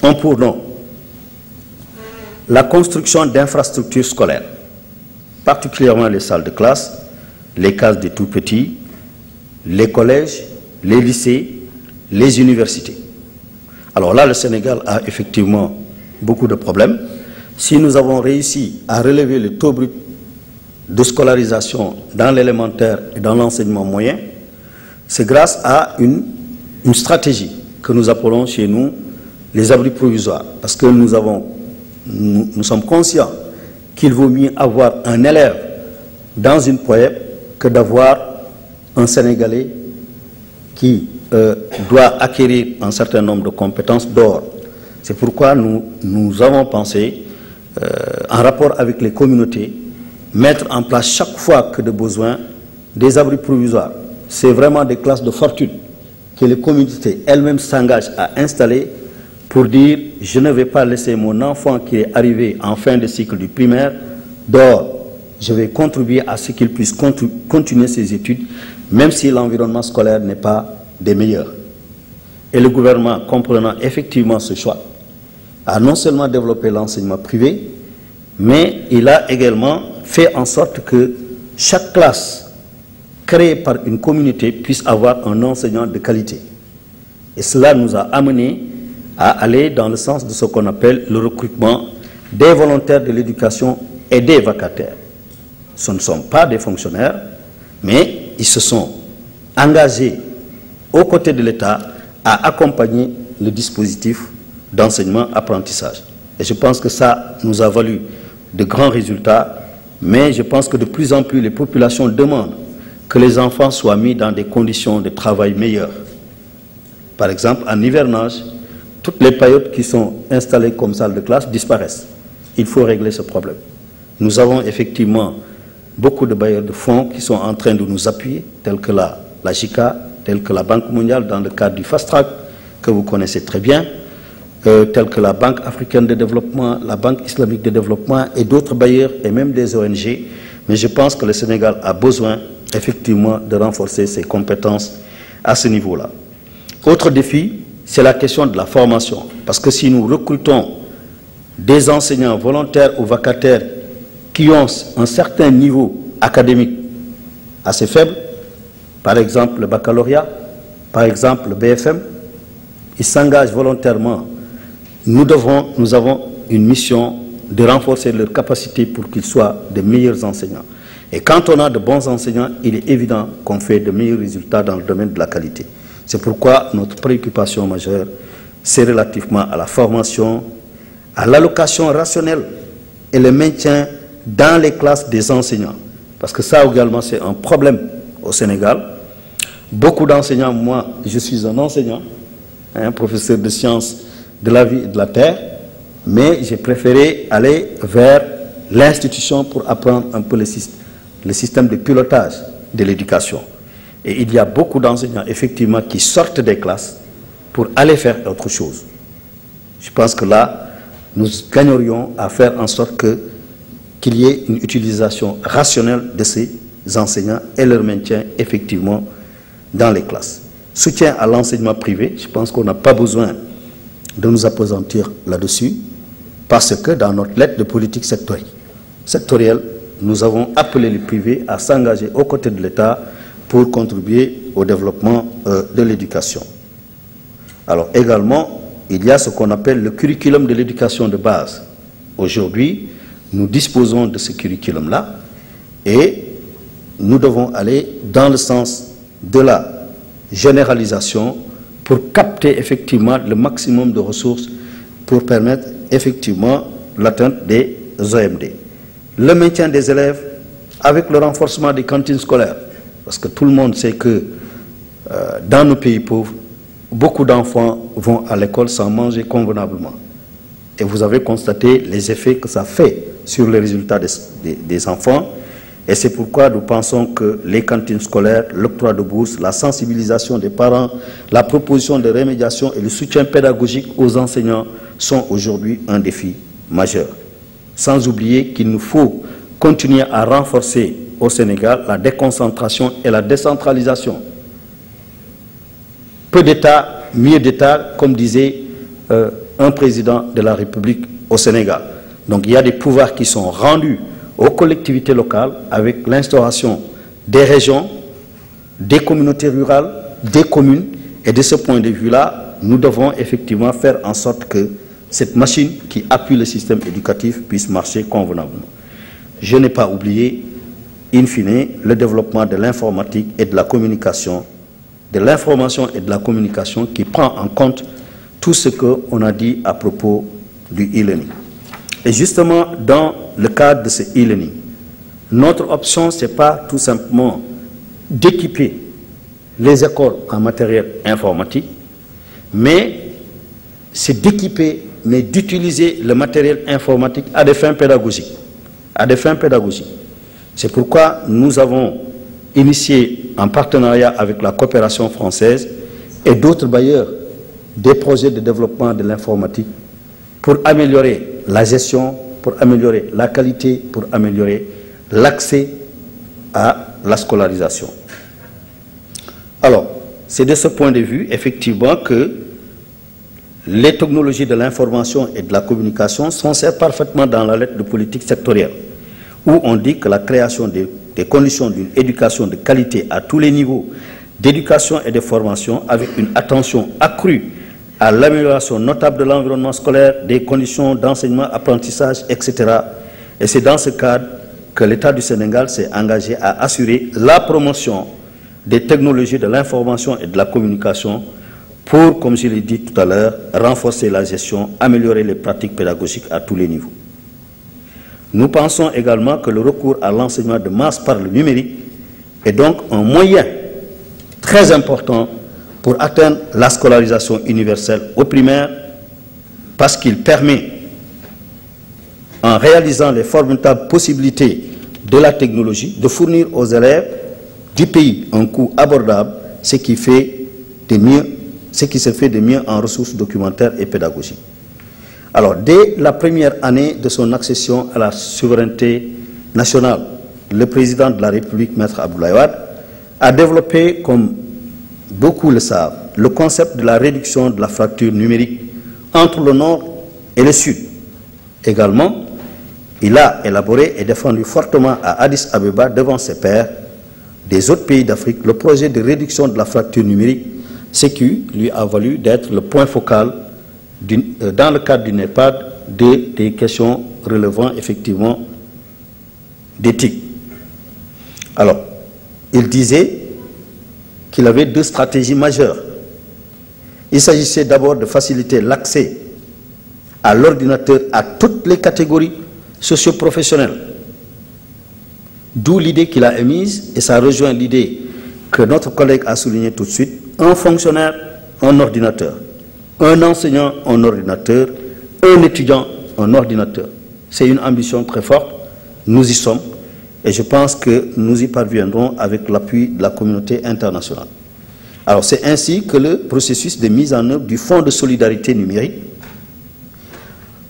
ont pour nom la construction d'infrastructures scolaires, particulièrement les salles de classe, les cases des tout-petits, les collèges, les lycées, les universités. Alors là, le Sénégal a effectivement beaucoup de problèmes. Si nous avons réussi à relever le taux brut de scolarisation dans l'élémentaire et dans l'enseignement moyen, c'est grâce à une stratégie que nous appelons chez nous les abris provisoires. Parce que nous sommes conscients qu'il vaut mieux avoir un élève dans une poêle que d'avoir un Sénégalais qui doit acquérir un certain nombre de compétences dehors. C'est pourquoi nous avons pensé, en rapport avec les communautés, mettre en place chaque fois que de besoin des abris provisoires. C'est vraiment des classes de fortune que les communautés elles-mêmes s'engagent à installer pour dire « je ne vais pas laisser mon enfant qui est arrivé en fin de cycle du primaire dehors. Je vais contribuer à ce qu'il puisse continuer ses études, même si l'environnement scolaire n'est pas des meilleurs. » Et le gouvernement, comprenant effectivement ce choix, a non seulement développé l'enseignement privé, mais il a également fait en sorte que chaque classe créée par une communauté puisse avoir un enseignant de qualité. Et cela nous a amené à aller dans le sens de ce qu'on appelle le recrutement des volontaires de l'éducation et des vacataires. Ce ne sont pas des fonctionnaires, mais ils se sont engagés aux côtés de l'État à accompagner le dispositif d'enseignement-apprentissage. Et je pense que ça nous a valu de grands résultats, mais je pense que de plus en plus les populations demandent que les enfants soient mis dans des conditions de travail meilleures. Par exemple, en hivernage, toutes les paillotes qui sont installées comme salle de classe disparaissent. Il faut régler ce problème. Nous avons effectivement beaucoup de bailleurs de fonds qui sont en train de nous appuyer, tels que la JICA, tels que la Banque mondiale dans le cadre du Fast Track, que vous connaissez très bien, tels que la Banque africaine de développement, la Banque islamique de développement et d'autres bailleurs et même des ONG. Mais je pense que le Sénégal a besoin effectivement de renforcer ses compétences à ce niveau-là. Autre défi, c'est la question de la formation. Parce que si nous recrutons des enseignants volontaires ou vacataires qui ont un certain niveau académique assez faible, par exemple le baccalauréat, par exemple le BFM, ils s'engagent volontairement. Nous avons une mission de renforcer leurs capacités pour qu'ils soient de meilleurs enseignants. Et quand on a de bons enseignants, il est évident qu'on fait de meilleurs résultats dans le domaine de la qualité. C'est pourquoi notre préoccupation majeure, c'est relativement à la formation, à l'allocation rationnelle et le maintien dans les classes des enseignants. Parce que ça également, c'est un problème au Sénégal. Beaucoup d'enseignants, moi, je suis un enseignant, un professeur de sciences de la vie et de la terre, mais j'ai préféré aller vers l'institution pour apprendre un peu le système de pilotage de l'éducation. Et il y a beaucoup d'enseignants, effectivement, qui sortent des classes pour aller faire autre chose. Je pense que là, nous gagnerions à faire en sorte qu'il y ait une utilisation rationnelle de ces enseignants et leur maintien, effectivement, dans les classes. Soutien à l'enseignement privé, je pense qu'on n'a pas besoin de nous appesantir là-dessus, parce que dans notre lettre de politique sectorielle, nous avons appelé les privés à s'engager aux côtés de l'État pour contribuer au développement de l'éducation. Alors également, il y a ce qu'on appelle le curriculum de l'éducation de base. Aujourd'hui, nous disposons de ce curriculum-là et nous devons aller dans le sens de la généralisation pour capter effectivement le maximum de ressources pour permettre effectivement l'atteinte des OMD. Le maintien des élèves avec le renforcement des cantines scolaires. Parce que tout le monde sait que dans nos pays pauvres, beaucoup d'enfants vont à l'école sans manger convenablement. Et vous avez constaté les effets que ça fait sur les résultats des enfants. Et c'est pourquoi nous pensons que les cantines scolaires, l'octroi de bourses, la sensibilisation des parents, la proposition de rémédiation et le soutien pédagogique aux enseignants sont aujourd'hui un défi majeur. Sans oublier qu'il nous faut continuer à renforcer au Sénégal la déconcentration et la décentralisation. Peu d'État, mieux d'État, comme disait un président de la République au Sénégal. Donc il y a des pouvoirs qui sont rendus aux collectivités locales avec l'instauration des régions, des communautés rurales, des communes. Et de ce point de vue-là, nous devons effectivement faire en sorte que cette machine qui appuie le système éducatif puisse marcher convenablement. Je n'ai pas oublié, in fine, le développement de l'informatique et de la communication, de l'information et de la communication qui prend en compte tout ce qu'on a dit à propos du e-learning. Et justement, dans le cadre de ce e-learning, notre option, ce n'est pas tout simplement d'équiper les écoles en matériel informatique, mais c'est d'équiper, mais d'utiliser le matériel informatique à des fins pédagogiques. C'est pourquoi nous avons initié, en partenariat avec la coopération française et d'autres bailleurs, des projets de développement de l'informatique pour améliorer la gestion, pour améliorer la qualité, pour améliorer l'accès à la scolarisation. Alors, c'est de ce point de vue, effectivement, que les technologies de l'information et de la communication s'insèrent parfaitement dans la lettre de politique sectorielle, où on dit que la création des conditions d'une éducation de qualité à tous les niveaux d'éducation et de formation, avec une attention accrue à l'amélioration notable de l'environnement scolaire, des conditions d'enseignement, apprentissage, etc. Et c'est dans ce cadre que l'État du Sénégal s'est engagé à assurer la promotion des technologies de l'information et de la communication pour, comme je l'ai dit tout à l'heure, renforcer la gestion, améliorer les pratiques pédagogiques à tous les niveaux. Nous pensons également que le recours à l'enseignement de masse par le numérique est donc un moyen très important pour atteindre la scolarisation universelle au primaire, parce qu'il permet, en réalisant les formidables possibilités de la technologie, de fournir aux élèves du pays un coût abordable, ce qui se fait de mieux en ressources documentaires et pédagogiques. Alors, dès la première année de son accession à la souveraineté nationale, le président de la République, Maître Abdoulaye Wade, a développé, comme beaucoup le savent, le concept de la réduction de la fracture numérique entre le Nord et le Sud. Également, il a élaboré et défendu fortement à Addis Abeba, devant ses pairs des autres pays d'Afrique, le projet de réduction de la fracture numérique, ce qui lui a valu d'être le point focal dans le cadre du NEPAD des questions relevant effectivement d'éthique. Alors, il disait qu'il avait deux stratégies majeures. Il s'agissait d'abord de faciliter l'accès à l'ordinateur à toutes les catégories socio-professionnelles. D'où l'idée qu'il a émise, et ça rejoint l'idée que notre collègue a soulignée tout de suite: un fonctionnaire, un ordinateur; un enseignant, un ordinateur; un étudiant, un ordinateur. C'est une ambition très forte, nous y sommes, et je pense que nous y parviendrons avec l'appui de la communauté internationale. Alors c'est ainsi que le processus de mise en œuvre du Fonds de solidarité numérique,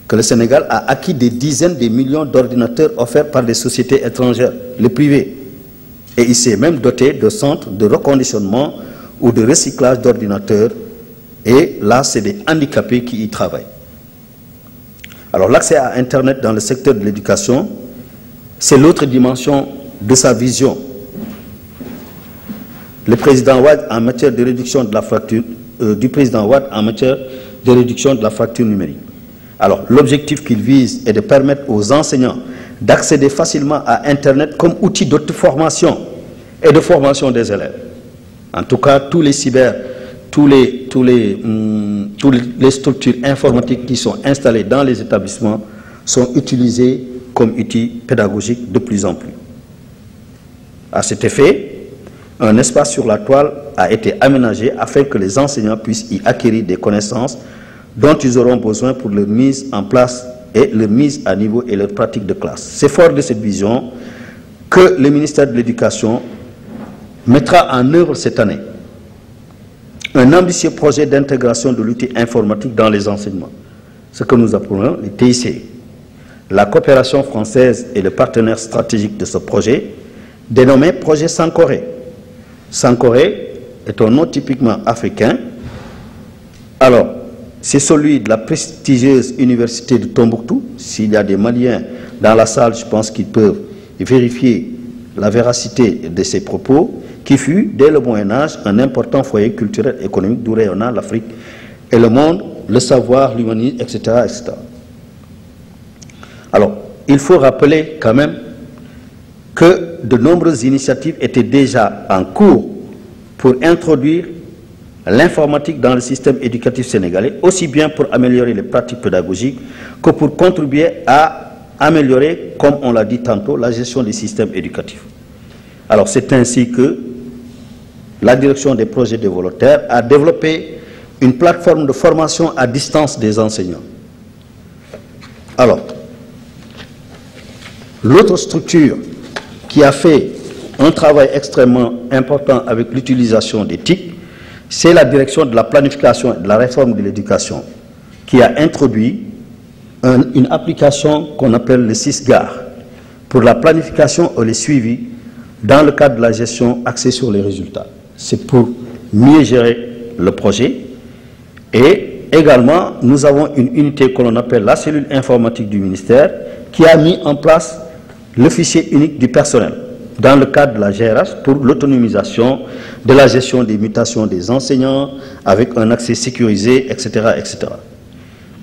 que le Sénégal a acquis des dizaines de millions d'ordinateurs offerts par des sociétés étrangères, le privé, et il s'est même doté de centres de reconditionnement ou de recyclage d'ordinateurs, et là c'est des handicapés qui y travaillent. Alors l'accès à Internet dans le secteur de l'éducation, c'est l'autre dimension de sa vision. Le président Wade en matière de réduction de la fracture, numérique. Alors, l'objectif qu'il vise est de permettre aux enseignants d'accéder facilement à Internet comme outil d'auto-formation et de formation des élèves. En tout cas, tous les structures informatiques qui sont installées dans les établissements sont utilisées comme outils pédagogiques de plus en plus. À cet effet, un espace sur la toile a été aménagé afin que les enseignants puissent y acquérir des connaissances dont ils auront besoin pour leur mise en place et leur mise à niveau et leur pratique de classe. C'est fort de cette vision que le ministère de l'Éducation mettra en œuvre cette année un ambitieux projet d'intégration de l'outil informatique dans les enseignements, ce que nous appelons les TIC. La coopération française est le partenaire stratégique de ce projet, dénommé Projet Sankoré. Sankoré est un nom typiquement africain. Alors, c'est celui de la prestigieuse université de Tombouctou. S'il y a des Maliens dans la salle, je pense qu'ils peuvent vérifier la véracité de ces propos, qui fut, dès le Moyen-Âge, un important foyer culturel et économique d'où rayonna l'Afrique et le monde, le savoir, l'humanisme, etc., etc. Alors, il faut rappeler quand même que de nombreuses initiatives étaient déjà en cours pour introduire l'informatique dans le système éducatif sénégalais, aussi bien pour améliorer les pratiques pédagogiques que pour contribuer à améliorer, comme on l'a dit tantôt, la gestion des systèmes éducatifs. Alors, c'est ainsi que la direction des projets de volontaires a développé une plateforme de formation à distance des enseignants. Alors, l'autre structure qui a fait un travail extrêmement important avec l'utilisation des TIC, c'est la direction de la planification et de la réforme de l'éducation, qui a introduit une application qu'on appelle le SISGAR pour la planification et le suivi dans le cadre de la gestion axée sur les résultats. C'est pour mieux gérer le projet. Et également, nous avons une unité que l'on appelle la cellule informatique du ministère qui a mis en place le fichier unique du personnel dans le cadre de la GRH pour l'autonomisation de la gestion des mutations des enseignants avec un accès sécurisé, etc., etc.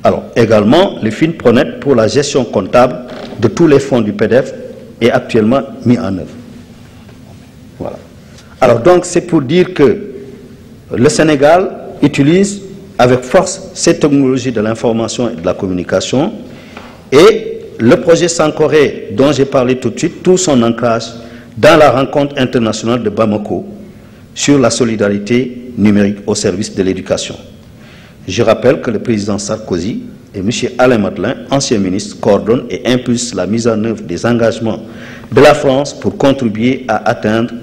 Alors, également, le FINPRONET pour la gestion comptable de tous les fonds du PDF est actuellement mis en œuvre. Voilà. Alors, donc, c'est pour dire que le Sénégal utilise avec force ces technologies de l'information et de la communication, et le projet Sankoré, dont j'ai parlé tout de suite, tout son ancrage dans la rencontre internationale de Bamako sur la solidarité numérique au service de l'éducation. Je rappelle que le président Sarkozy et M. Alain Madelin, ancien ministre, coordonnent et impulsent la mise en œuvre des engagements de la France pour contribuer à atteindre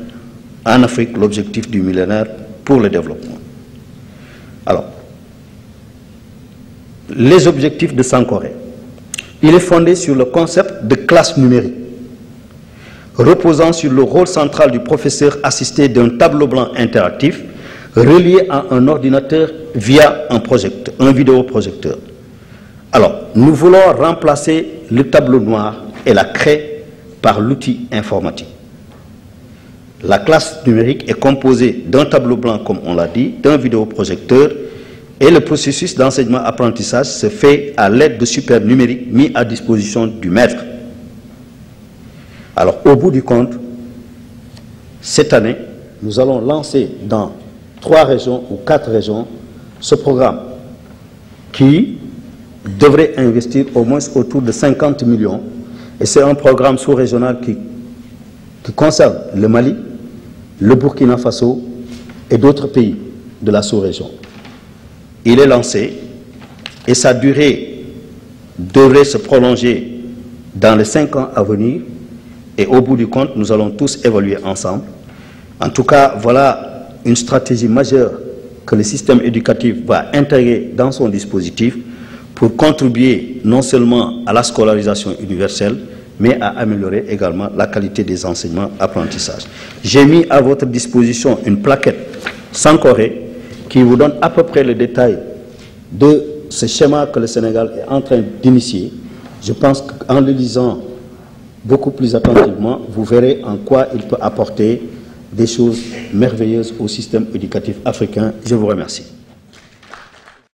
en Afrique l'objectif du millénaire pour le développement. Alors, les objectifs de Sankoré. Il est fondé sur le concept de classe numérique, reposant sur le rôle central du professeur assisté d'un tableau blanc interactif relié à un ordinateur via un vidéoprojecteur. Alors, nous voulons remplacer le tableau noir et la craie par l'outil informatique. La classe numérique est composée d'un tableau blanc, comme on l'a dit, d'un vidéoprojecteur, et le processus d'enseignement-apprentissage se fait à l'aide de supports numériques mis à disposition du maître. Alors, au bout du compte, cette année, nous allons lancer dans 3 régions ou 4 régions ce programme qui devrait investir au moins autour de 50 millions. Et c'est un programme sous-régional qui concerne le Mali, le Burkina Faso et d'autres pays de la sous-région. Il est lancé et sa durée devrait se prolonger dans les 5 ans à venir, et au bout du compte, nous allons tous évoluer ensemble. En tout cas, voilà une stratégie majeure que le système éducatif va intégrer dans son dispositif pour contribuer non seulement à la scolarisation universelle, mais à améliorer également la qualité des enseignements-apprentissages. J'ai mis à votre disposition une plaquette Sankoré qui vous donne à peu près le détail de ce schéma que le Sénégal est en train d'initier. Je pense qu'en le lisant beaucoup plus attentivement, vous verrez en quoi il peut apporter des choses merveilleuses au système éducatif africain. Je vous remercie.